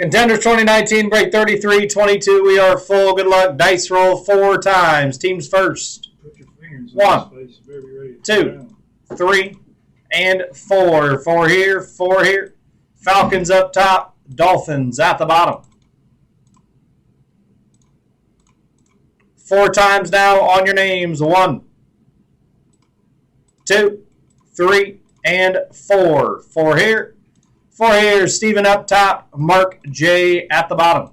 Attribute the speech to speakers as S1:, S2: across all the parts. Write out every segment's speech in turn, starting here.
S1: Contenders 2019, break 33-22. We are full. Good luck. Dice roll 4 times. Teams first.
S2: Put your fingers
S1: 1,
S2: in this place. You better be ready to
S1: 2, 3, and 4. 4 here, 4 here. Falcons up top. Dolphins at the bottom. 4 times now on your names. 1, 2, 3, and 4. 4 here. 4 here. Steven up top. Mark J at the bottom.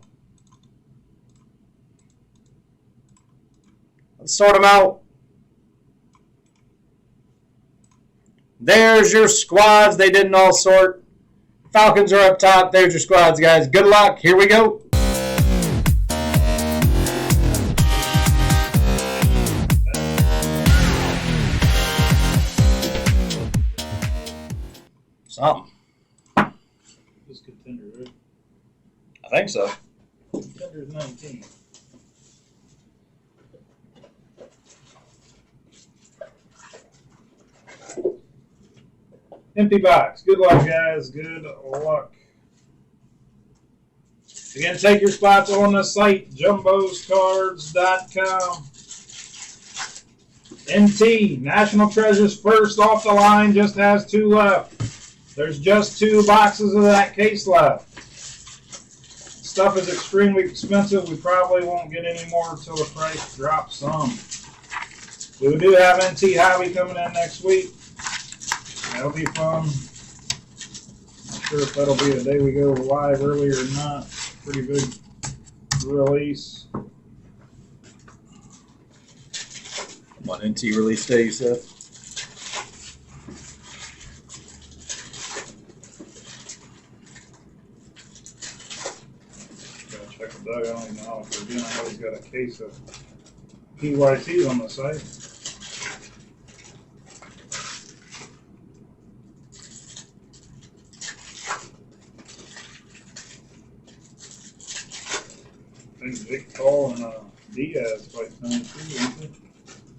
S1: Let's sort them out. There's your squads. They didn't all sort. Falcons are up top. There's your squads, guys. Good luck. Here we go. Something.
S2: This is Contenders, right?
S1: I think so.
S2: Contenders 19. Empty box. Good luck, guys. Good luck. Again, take your spots on the site, jumboscards.com. NT, National Treasures first off the line, just has 2 left. There's just 2 boxes of that case left. Stuff is extremely expensive. We probably won't get any more until the price drops some. We do have NT Hobby coming in next week. That'll be fun. Not sure if that'll be the day we go live early or not. Pretty big release.
S1: What NT release day, you said?
S2: Gotta check with Doug. I don't even know how they're doing. I know he's got a case of PYTs on the site. I think Vic Paul and Diaz fight tonight too, aren't they?
S1: I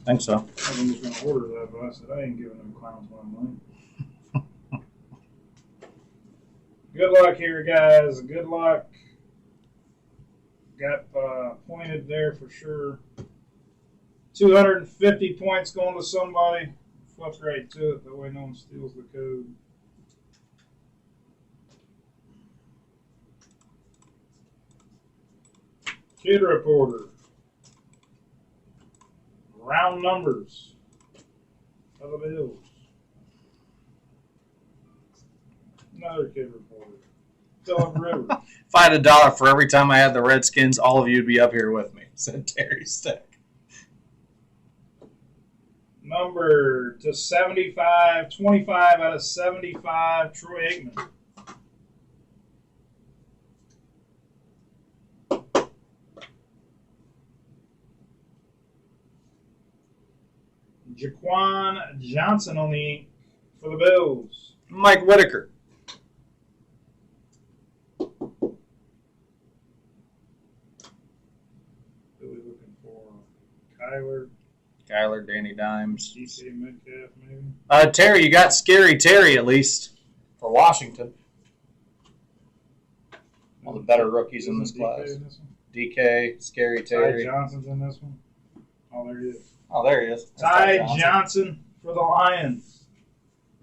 S1: think so.
S2: I was going to order that, but I said I ain't giving them clowns my money. Good luck here, guys. Good luck. Got pointed there for sure. 250 points going to somebody. Flip right to it. That way no one steals the code. Kid Reporter. Round numbers of the Bills. Another Kid Reporter. Philip Rivers.
S1: If I had $1 for every time I had the Redskins, all of you would be up here with me, said Terry Steck.
S2: Number to 75, 25 out of 75, Troy Aikman. Jaquan Johnson on the ink for the Bills.
S1: Mike Whitaker.
S2: Who are we looking for?
S1: Kyler, Danny Dimes.
S2: DK Metcalf, maybe?
S1: Terry, you got Scary Terry at least for Washington. One of the better rookies in this class.
S2: In this
S1: DK, Scary Terry.
S2: Ty Johnson's in this one. Oh, there he is.
S1: Oh, there he is. That's
S2: Ty Johnson for the Lions.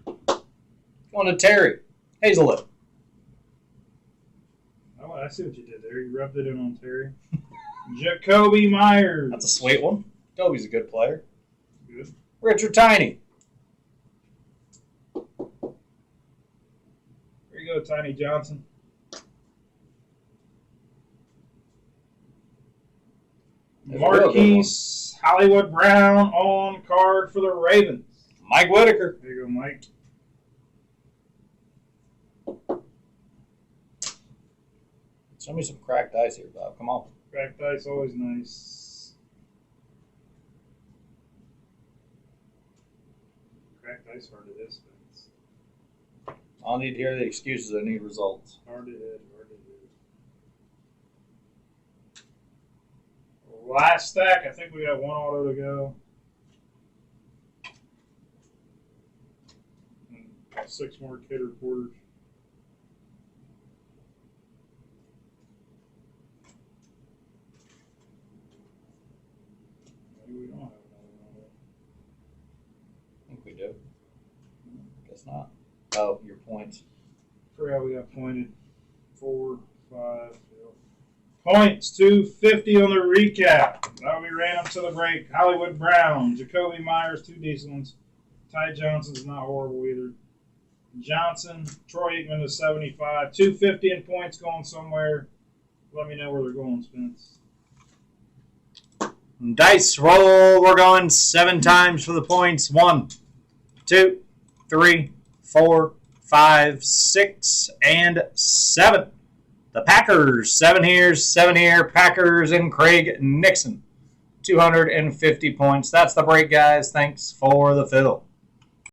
S1: Going to Terry. Hazelwood.
S2: Oh, I see what you did there. You rubbed it in on Terry. Jacoby Myers.
S1: That's a sweet one. Kobe's a good player.
S2: Good.
S1: Richard Tiny.
S2: There you go, Tiny Johnson. Marquise Hollywood Brown on card for the Ravens.
S1: Mike Whitaker.
S2: There you go, Mike.
S1: Show me some cracked ice here, Bob. Come on.
S2: Cracked ice, always nice. Cracked ice, hard to hit.
S1: I don't need to hear the excuses. I need results.
S2: Hard to hit, hard to hit. Last stack, I think we got 1 auto to go. And 6 more Kid Reporters. crap we got pointed. 4, 5. Points, 250 on the recap. That'll be random to the break. Hollywood Brown, Jacoby Myers, 2 decent ones. Ty Johnson's not horrible either. Johnson, Troy Aikman to 75. 250 in points going somewhere. Let me know where they're going, Spence.
S1: Dice roll. We're going 7 times for the points. 1, 2, 3, 4, 5, 6, and 7. The Packers, 7 here. Packers and Craig Nixon, 250 points. That's the break, guys. Thanks for the fill.